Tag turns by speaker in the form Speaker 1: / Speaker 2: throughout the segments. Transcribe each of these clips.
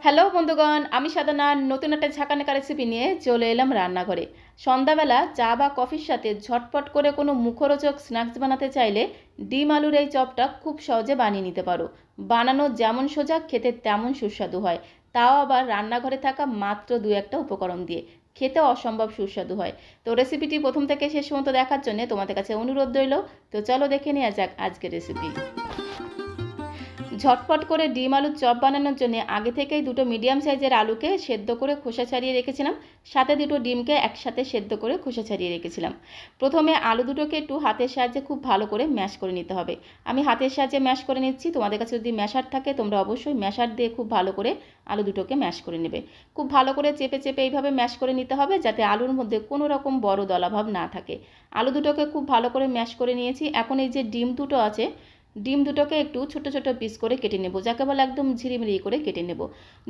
Speaker 1: Hello বন্ধুগণ, আমি সাধনা নতুন একটা ঝাঁকানাকা রেসিপি নিয়ে চলে এলাম রান্নাঘরে। সন্ধ্যাবেলা চা বা কফির সাথে ঝটপট করে কোনো মুখরোচক স্ন্যাক্স বানাতে চাইলে ডিম আলুর এই চপটা খুব সহজে বানিয়ে নিতে পারো। বানানো যেমন সোজা, খেতে তেমন সুস্বাদু হয়। তাও আবার রান্নাঘরে থাকা মাত্র দু একটা উপকরণ দিয়ে। খেতে অসম্ভব সুস্বাদু হয়। তো রেসিপিটি প্রথম থেকে শেষ পর্যন্ত দেখার জন্য তোমাদের কাছে অনুরোধ রইল। তো চলো দেখে নেওয়া যাক আজকের রেসিপি। ঝটপট করে ডিম আলুর চপ বানানোর জন্য আগে থেকেই দুটো মিডিয়াম সাইজের আলুকে সেদ্ধ করে খোসা ছাড়িয়ে রেখেছিলাম। সাথে দুটো ডিমকে একসাথে সেদ্ধ করে খোসা ছাড়িয়ে রেখেছিলাম। প্রথমে আলু দুটোকে একটু হাতের সাহায্যে খুব ভালো করে ম্যাশ করে নিতে হবে। আমি হাতের সাহায্যে ম্যাশ করে নিচ্ছি। তোমাদের কাছে যদি ম্যাশার থাকে তোমরা অবশ্যই ম্যাশার দিয়ে খুব ভালো করে আলু দুটোকে ম্যাশ করে নেবে। খুব ভালো করে চেপে চেপে এইভাবে ম্যাশ করে নিতে হবে, যাতে আলুর মধ্যে কোনো রকম বড় দলাভাব না থাকে। আলু দুটোকে খুব ভালো করে ম্যাশ করে নিয়েছি। এখন এই যে ডিম দুটো আছে, ডিম দুটোকে একটু ছোট ছোট পিস করে কেটে নেব, যাকে বলে একদম ঝিরিমিরি করে কেটে নেব।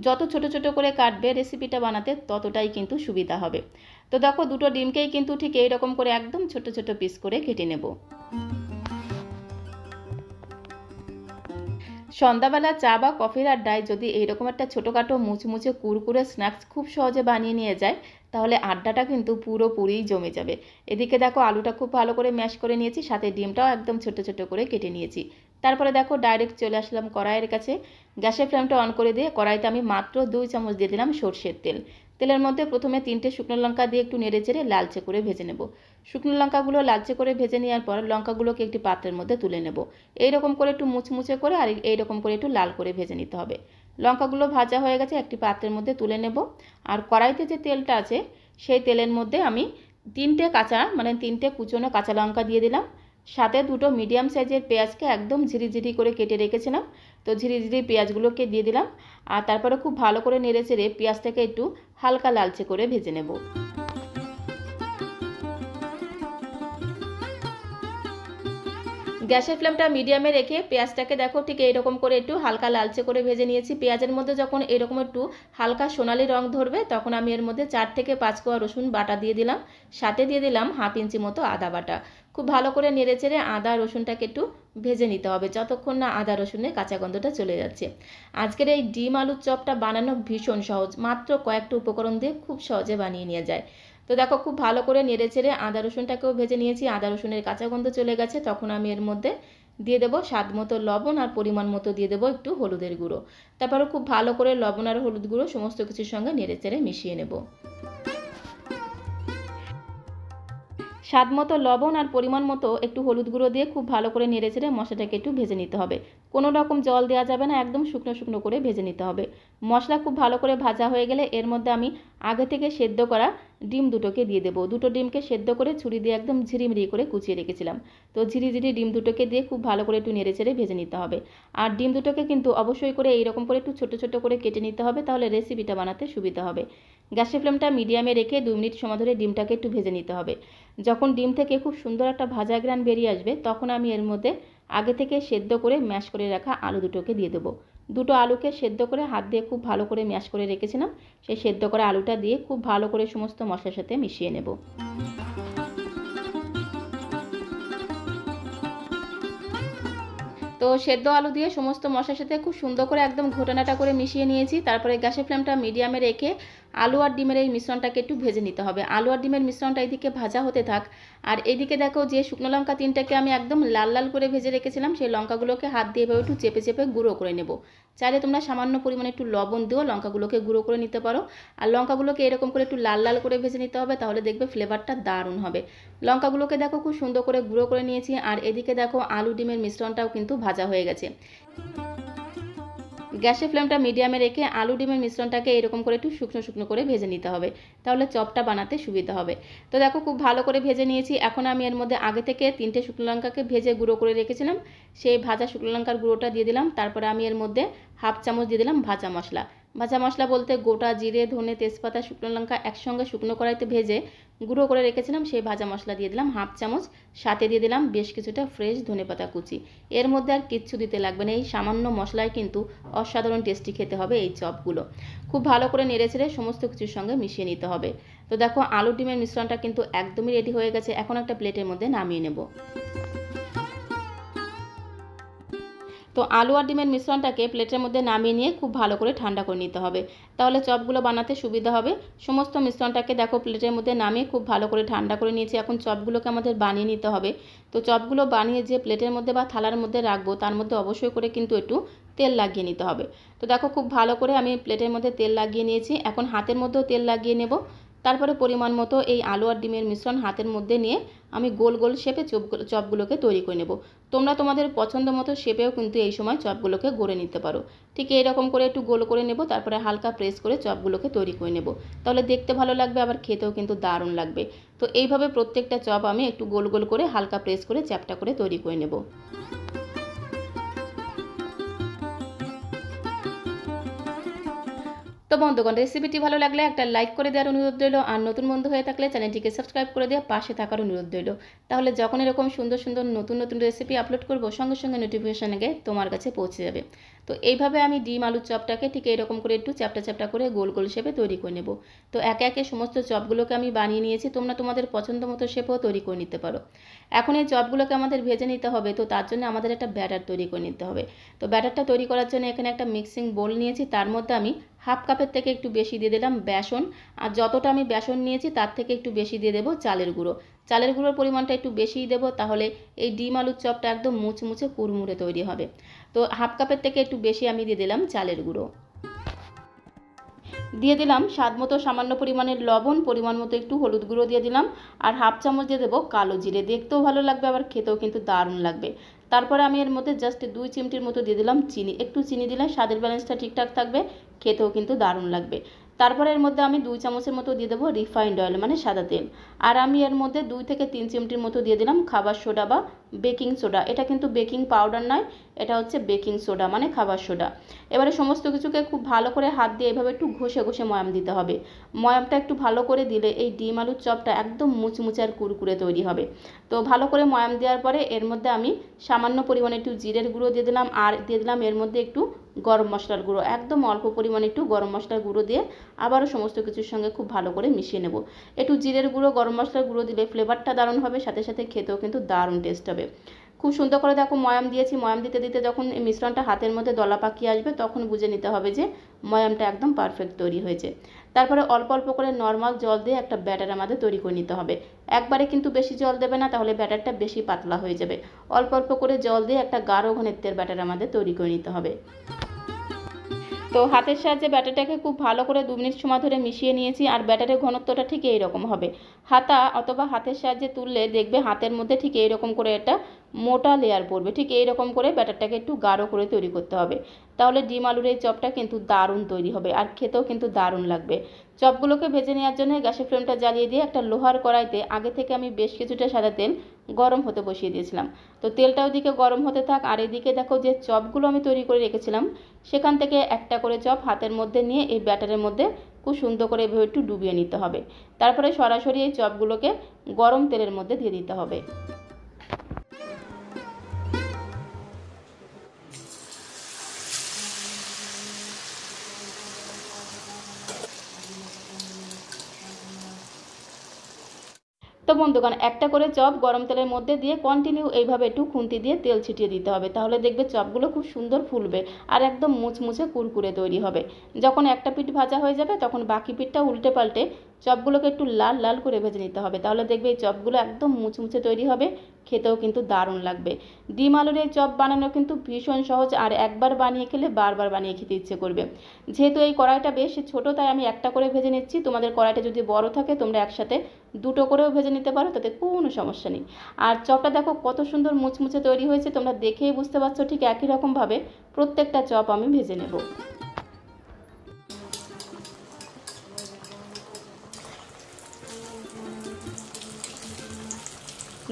Speaker 1: যত ছোট ছোট করে কাটবে রেসিপিটা বানাতে ততটাই কিন্তু সুবিধা হবে। তো দেখো, দুটো ডিমকেই কিন্তু ঠিক এইরকম করে একদম ছোট ছোট পিস করে কেটে নেব। সন্ধ্যাবেলা চা বা কফির আড্ডায় যদি এইরকম একটা ছোটোখাটো মুচমুচে কুরকুরে স্ন্যাক্স খুব সহজে বানিয়ে নিয়ে যায়, তাহলে আড্ডাটা কিন্তু পুরোপুরিই জমে যাবে। এদিকে দেখো, আলুটা খুব ভালো করে ম্যাশ করে নিয়েছি, সাথে ডিমটাও একদম ছোট ছোট করে কেটে নিয়েছি। তারপরে দেখো, ডাইরেক্ট চলে আসলাম কড়াইয়ের কাছে। গ্যাসের ফ্লেমটা অন করে দিয়ে কড়াইতে আমি মাত্র 2 চামচ দিয়ে দিলাম সর্ষের তেল। তেলের মধ্যে প্রথমে 3টে শুকনো লঙ্কা দিয়ে একটু নেড়ে চেড়ে লালচে করে ভেজে নেব। শুকনো লঙ্কাগুলো লালচে করে ভেজে নেওয়ার পর লঙ্কাগুলোকে একটি পাত্রের মধ্যে তুলে নেব। এইরকম করে একটু মুচমুচে করে আর এইরকম করে একটু লাল করে ভেজে নিতে হবে। লঙ্কাগুলো ভাজা হয়ে গেছে, একটি পাত্রের মধ্যে তুলে নেব। আর কড়াইতে যে তেলটা আছে সেই তেলের মধ্যে আমি 3টে কুচনো কাঁচা লঙ্কা দিয়ে দিলাম। সাথে দুটো মিডিয়াম সাইজের পেঁয়াজকে একদম ঝিরিঝিরি করে কেটে রেখেছিলাম। তো ঝিরিঝিরি পেঁয়াজগুলোকে দিয়ে দিলাম। আর তারপরে খুব ভালো করে নেড়ে চেড়ে পেঁয়াজটাকে একটু হালকা লালচে করে ভেজে নেব। গ্যাসের ফ্লেমটা মিডিয়ামে রেখে পেঁয়াজটাকে দেখো ঠিক এইরকম করে একটু হালকা লালচে করে ভেজে নিয়েছি। পেঁয়াজের মধ্যে যখন এরকম একটু হালকা সোনালি রং ধরবে, তখন আমি এর মধ্যে 4 থেকে 5 কোয়া রসুন বাটা দিয়ে দিলাম। সাথে দিয়ে দিলাম হাফ ইঞ্চি মতো আদা বাটা। খুব ভালো করে নেড়ে চেড়ে আদা রসুনটাকে একটু ভেজে নিতে হবে, যতক্ষণ না আদা রসুনের কাঁচা গন্ধটা চলে যাচ্ছে। আজকের এই ডিম আলুর চপটা বানানো ভীষণ সহজ, মাত্র কয়েকটা উপকরণ দিয়ে খুব সহজে বানিয়ে নেওয়া যায়। তো দেখো, খুব ভালো করে নেড়ে চেড়ে আদা রসুনটাকেও ভেজে নিয়েছি। আদা রসুনের কাঁচা গন্ধ চলে গেছে, তখন আমি এর মধ্যে দিয়ে দেবো স্বাদ মতো লবণ আর পরিমাণ মতো দিয়ে দেবো একটু হলুদের গুঁড়ো। তারপরে খুব ভালো করে লবণ আর হলুদ গুঁড়ো সমস্ত কিছুর সঙ্গে নেড়ে চেড়ে মিশিয়ে নেব। স্বাদ মতো লবণ আর পরিমাণ মতো একটু হলুদ গুঁড়ো দিয়ে খুব ভালো করে নেড়ে চেড়ে মশলাটাকে একটু ভেজে নিতে হবে। কোনো রকম জল দেওয়া যাবে না, একদম শুকনো শুকনো করে ভেজে নিতে হবে। মশলা খুব ভালো করে ভাজা হয়ে গেলে এর মধ্যে আমি আগে থেকে সেদ্ধ করা ডিম দুটোকে দিয়ে দেবো। দুটো ডিমকে সেদ্ধ করে ছুরি দিয়ে একদম ঝিরিমিরি করে কুচিয়ে রেখেছিলাম। তো ঝিরিঝিরি ডিম দুটোকে দিয়ে খুব ভালো করে একটু নেড়ে চেড়ে ভেজে নিতে হবে। আর ডিম দুটোকে কিন্তু অবশ্যই করে এইরকম করে একটু ছোটো ছোটো করে কেটে নিতে হবে, তাহলে রেসিপিটা বানাতে সুবিধা হবে। গ্যাসের ফ্লেমটা মিডিয়ামে রেখে 2 মিনিট সময় ধরে ডিমটাকে একটু ভেজে নিতে হবে। যখন ডিম থেকে খুব সুন্দর একটা ভাজা গ্রান বেরিয়ে আসবে, তখন আমি এর মধ্যে আগে থেকে সেদ্ধ করে ম্যাশ করে রাখা আলু দুটোকে দিয়ে দেবো। দুটো আলুকে সেদ্ধ করে হাত দিয়ে খুব ভালো করে ম্যাশ করে রেখেছিলাম, সেই সেদ্ধ করা আলুটা দিয়ে খুব ভালো করে সমস্ত মশলার সাথে মিশিয়ে নেব। তো সেদ্ধ আলু দিয়ে সমস্ত মশলার সাথে খুব সুন্দর করে একদম ঘোটানাটা করে মিশিয়ে নিয়েছি। তারপরে গ্যাসের ফ্লেমটা মিডিয়ামে রেখে আলু আর ডিমের এই মিশ্রণটাকে একটু ভেজে নিতে হবে। আলু আর ডিমের মিশ্রণটা এইদিকে ভাজা হতে থাক। আর এইদিকে দেখো, যে শুকনো লঙ্কা 3টাকে আমি একদম লাল লাল করে ভেজে রেখেছিলাম, সেই লঙ্কাগুলোকে হাত দিয়ে এভাবে একটু চেপে চেপে গুঁড়ো করে নেব। চাইলে তোমরা সামান্য পরিমাণে একটু লবণ দিয়েও লঙ্কাগুলোকে গুঁড়ো করে নিতে পারো। আর লঙ্কাগুলোকে এরকম করে একটু লাল লাল করে ভেজে নিতে হবে, তাহলে দেখবে ফ্লেভারটা দারুণ হবে। লঙ্কাগুলোকে দেখো খুব সুন্দর করে গুঁড়ো করে নিয়েছি। আর এদিকে দেখো, আলু ডিমের মিশ্রণটাও কিন্তু ভাজা হয়ে গেছে। গ্যাসের ফ্লেমটা মিডিয়ামে রেখে আলু ডিমের মিশ্রণটাকে এরকম করে একটু শুকনো শুকনো করে ভেজে নিতে হবে, তাহলে চপটা বানাতে সুবিধা হবে। তো দেখো, খুব ভালো করে ভেজে নিয়েছি। এখন আমি এর মধ্যে আগে থেকে 3টে শুকনো লঙ্কাকে ভেজে গুঁড়ো করে রেখেছিলাম, সেই ভাজা শুকনো লঙ্কার গুঁড়োটা দিয়ে দিলাম। তারপরে আমি এর মধ্যে হাফ চামচ দিয়ে দিলাম ভাজা মশলা। ভাজা মশলা বলতে গোটা জিরে, ধনে, তেজপাতা, শুকনো লঙ্কা একসঙ্গে শুকনো কড়াইতে ভেজে গুঁড়ো করে রেখেছিলাম, সেই ভাজা মশলা দিয়ে দিলাম হাফ চামচ। সাথে দিয়ে দিলাম বেশ কিছুটা ফ্রেশ ধনেপাতা কুচি। এর মধ্যে আর কিচ্ছু দিতে লাগবে না, এই সামান্য মশলায় কিন্তু অসাধারণ টেস্টি খেতে হবে এই চপগুলো। খুব ভালো করে নেড়ে চেড়ে সমস্ত কিছুর সঙ্গে মিশিয়ে নিতে হবে। তো দেখো, আলু ডিমের মিশ্রণটা কিন্তু একদমই রেডি হয়ে গেছে। এখন একটা প্লেটের মধ্যে নামিয়ে নেব। তো আলু আর ডিমের মিশ্রণটাকে প্লেটের মধ্যে নামিয়ে নিয়ে খুব ভালো করে ঠান্ডা করে নিতে হবে, তাহলে চপগুলো বানাতে সুবিধা হবে। সমস্ত মিশ্রণটাকে দেখো প্লেটের মধ্যে নামিয়ে খুব ভালো করে ঠান্ডা করে নিয়েছি। এখন চপগুলোকে আমাদের বানিয়ে নিতে হবে। তো চপগুলো বানিয়ে যে প্লেটের মধ্যে বা থালার মধ্যে রাখবো তার মধ্যে অবশ্যই করে কিন্তু একটু তেল লাগিয়ে নিতে হবে। তো দেখো খুব ভালো করে আমি প্লেটের মধ্যে তেল লাগিয়ে নিয়েছি। এখন হাতের মধ্যেও তেল লাগিয়ে নেব। তারপরে পরিমাণ মতো এই আলু আর ডিমের মিশ্রণ হাতের মধ্যে নিয়ে আমি গোল গোল শেপে চপগুলোকে তৈরি করে নেব। তোমরা তোমাদের পছন্দ মতো শেপেও কিন্তু এই সময় চপগুলোকে গড়ে নিতে পারো। ঠিক এইরকম করে একটু গোল করে নেব, তারপরে হালকা প্রেস করে চপগুলোকে তৈরি করে নেব। তাহলে দেখতে ভালো লাগবে, আবার খেতেও কিন্তু দারুণ লাগবে। তো এইভাবে প্রত্যেকটা চপ আমি একটু গোল গোল করে হালকা প্রেস করে চ্যাপটা করে তৈরি করে নেব। তো বন্ধুগণ, রেসিপিটি ভালো লাগলে একটা লাইক করে দেওয়ার অনুরোধ রইল, আর নতুন বন্ধু হয়ে থাকলে চ্যানেলটিকে সাবস্ক্রাইব করে দিয়ে পাশে থাকার অনুরোধ রইল। তাহলে যখন এরকম সুন্দর সুন্দর নতুন নতুন রেসিপি আপলোড করব সঙ্গে সঙ্গে নোটিফিকেশন আগে তোমার কাছে পৌঁছে যাবে। তো এইভাবে আমি ডিম আলুর চপটাকে ঠিক এরকম করে একটু চ্যাপটা চ্যাপটা করে গোল গোল শেপে তৈরি করে নেব। তো একে একে সমস্ত চপগুলোকে আমি বানিয়ে নিয়েছি, তোমরা তোমাদের পছন্দ মতো শেপেও তৈরি করে নিতে পারো। এখন এই চপগুলোকে আমাদের ভেজে নিতে হবে, তো তার জন্য আমাদের একটা ব্যাটার তৈরি করে নিতে হবে। তো ব্যাটারটা তৈরি করার জন্য এখানে একটা মিক্সিং বোল নিয়েছি, তার মধ্যে আমি হাফ কাপের থেকে একটু বেশি দিয়ে দিলাম বেসন। আর যতটা আমি বেসন নিয়েছি তার থেকে একটু বেশি দিয়ে দেবো চালের গুঁড়ো। চালের গুঁড়োর পরিমাণটা একটু বেশিই দেবো, তাহলে এই ডিম আলুর চপটা একদম মুচমুচে কুড়মুড়ে তৈরি হবে। তো হাফ কাপের থেকে একটু বেশি আমি দিয়ে দিলাম চালের গুঁড়ো। দিয়ে দিলাম স্বাদ মতো সামান্য পরিমাণের লবণ, পরিমাণ মতো একটু হলুদ গুঁড়ো দিয়ে দিলাম, আর হাফ চামচ দিয়ে দেবো কালো জিরে। দেখতেও ভালো লাগবে, আবার খেতেও কিন্তু দারুণ লাগবে। তারপরে আমি এর মধ্যে জাস্ট 2 চিমটির মতো দিয়ে দিলাম চিনি। একটু চিনি দিলে স্বাদের ব্যালেন্সটা ঠিকঠাক থাকবে, খেতেও কিন্তু দারুণ লাগবে। তারপরে এর মধ্যে আমি 2 চামচের মতো দিয়ে দেবো রিফাইন্ড অয়েল মানে সাদা তেল। আর আমি এর মধ্যে 2 থেকে 3 চিমটির মতো দিয়ে দিলাম খাবার সোডা বা বেকিং সোডা। এটা কিন্তু বেকিং পাউডার নয়, এটা হচ্ছে বেকিং সোডা মানে খাবার সোডা। এবারে সমস্ত কিছুকে খুব ভালো করে হাত দিয়ে এভাবে একটু ঘষে ঘষে ময়াম দিতে হবে। ময়ামটা একটু ভালো করে দিলে এই ডিম আলুর চপটা একদম মুচমুচে আর কুরকুরে তৈরি হবে। তো ভালো করে ময়াম দেওয়ার পরে এর মধ্যে আমি সামান্য পরিমাণে একটু জিরের গুঁড়ো দিয়ে দিলাম, আর দিয়ে দিলাম এর মধ্যে একটু গরম মশলার গুঁড়ো। একদম অল্প পরিমাণে একটু গরম মশলার গুঁড়ো দিয়ে আবারও সমস্ত কিছুর সঙ্গে খুব ভালো করে মিশিয়ে নেব। একটু জিরের গুঁড়ো গরম মশলার গুঁড়ো দিলে ফ্লেভারটা দারুণ হবে, সাথে সাথে খেতেও কিন্তু দারুণ টেস্ট হবে। খুব সুন্দর করে দেখো ময়াম দিয়েছি। ময়াম দিতে দিতে যখন এই মিশ্রণটা হাতের মধ্যে দলা পাকিয়ে আসবে তখন বুঝে নিতে হবে যে ময়ামটা একদম পারফেক্ট তৈরি হয়েছে। তারপরে অল্প অল্প করে নর্মাল জল দিয়ে একটা ব্যাটার আমাদের তৈরি করে নিতে হবে। একবারে কিন্তু বেশি জল দেবে না, তাহলে ব্যাটারটা বেশি পাতলা হয়ে যাবে। অল্প অল্প করে জল দিয়ে একটা গাঢ় ঘনত্বের ব্যাটার আমাদের তৈরি করে নিতে হবে। তো হাতের সাহায্যে ব্যাটারটাকে খুব ভালো করে 2 মিনিট সময় ধরে মিশিয়ে নিয়েছি, আর ব্যাটারের ঘনত্বটা ঠিক এইরকম হবে। হাতা অথবা হাতের সাহায্যে তুললে দেখবে হাতের মধ্যে ঠিক এইরকম করে একটা মোটা লেয়ার পড়বে। ঠিক এইরকম করে ব্যাটারটাকে একটু গাঢ় করে তৈরি করতে হবে, তাহলে ডিম আলুর এই চপটা কিন্তু দারুণ তৈরি হবে, আর খেতেও কিন্তু দারুণ লাগবে। চপগুলোকে ভেজে নেওয়ার জন্য গ্যাসের ফ্লেমটা জ্বালিয়ে দিয়ে একটা লোহার কড়াইতে আগে থেকে আমি বেশ কিছুটা সাদা তেল গরম হতে বসিয়ে দিয়েছিলাম। তো তেলটা ওদিকে গরম হতে থাক, আর এদিকে দেখো যে চপগুলো আমি তৈরি করে রেখেছিলাম সেখান থেকে একটা করে চপ হাতের মধ্যে নিয়ে এই ব্যাটারের মধ্যে খুব সুন্দর করে এভাবে একটু ডুবিয়ে নিতে হবে। তারপরে সরাসরি এই চপগুলোকে গরম তেলের মধ্যে দিয়ে দিতে হবে। তো বন্ধুগণ, একটা করে চপ গরম তেলের মধ্যে দিয়ে কন্টিনিউ এইভাবে একটু খুন্তি দিয়ে তেল ছিটিয়ে দিতে হবে, তাহলে দেখবে চপগুলো খুব সুন্দর ফুলবে আর একদম মুচমুচে কুরকুরে তৈরি হবে। যখন একটা পিঠ ভাজা হয়ে যাবে তখন বাকি পিঠটা উল্টে পাল্টে চপগুলোকে একটু লাল লাল করে ভেজে নিতে হবে, তাহলে দেখবে এই চপগুলো একদম মুচমুচে তৈরি হবে, খেতেও কিন্তু দারুণ লাগবে। ডিম আলুর এই চপ বানানো কিন্তু ভীষণ সহজ, আর একবার বানিয়ে খেলে বারবার বানিয়ে খেতে ইচ্ছে করবে। যেহেতু এই কড়াইটা বেশ ছোট তাই আমি একটা করে ভেজে নিচ্ছি। তোমাদের কড়াইটা যদি বড় থাকে তোমরা একসাথে 2টো করেও ভেজে নিতে পারো, তাতে কোনো সমস্যা নেই। আর চপটা দেখো কত সুন্দর মুচমুচে তৈরি হয়েছে, তোমরা দেখেই বুঝতে পারছো। ঠিক একই রকমভাবে প্রত্যেকটা চপ আমি ভেজে নেব।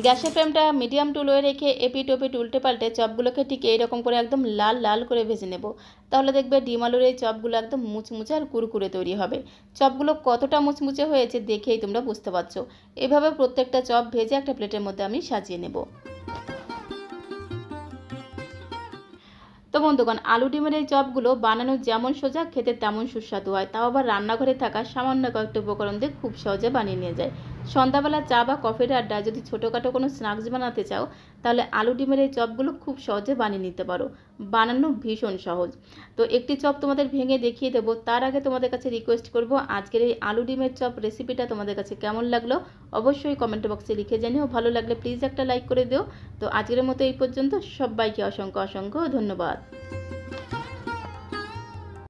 Speaker 1: গ্যাসের ফ্লেমটা মিডিয়াম টু লোয়ে রেখে এপিট ওপিট উল্টে পাল্টে চপগুলোকে ঠিক এইরকম করে একদম লাল লাল করে ভেজে নেব, তাহলে দেখবে ডিম আলুর এই চপগুলো একদম মুচমুচে আর কুরকুরে তৈরি হবে। চপগুলো কতটা মুচমুচে হয়েছে দেখেই তোমরা বুঝতে পারছো। এভাবে প্রত্যেকটা চপ ভেজে একটা প্লেটের মধ্যে আমি সাজিয়ে নেব। তো বন্ধুগণ, আলু ডিমের এই চপগুলো বানানো যেমন সোজা, খেতে তেমন সুস্বাদু হয়, তাও আবার রান্নাঘরে থাকা সামান্য কয়েকটা উপকরণ দিয়ে খুব সহজে বানিয়ে নিয়ে যায়। সন্ধ্যাবেলা চা বা কফির আড্ডায় যদি ছোটোখাটো কোনো স্ন্যাক্স বানাতে চাও, তাহলে আলু ডিমের এই চপগুলো খুব সহজে বানিয়ে নিতে পারো। বানানো ভীষণ সহজ। তো একটি চপ তোমাদের ভেঙে দেখিয়ে দেবো। তার আগে তোমাদের কাছে রিকোয়েস্ট করব, আজকের এই আলু ডিমের চপ রেসিপিটা তোমাদের কাছে কেমন লাগলো অবশ্যই কমেন্ট বক্সে লিখে জানিও। ভালো লাগলে প্লিজ একটা লাইক করে দিও। তো আজকের মতো এই পর্যন্ত। সবাইকে অসংখ্য অসংখ্য ধন্যবাদ।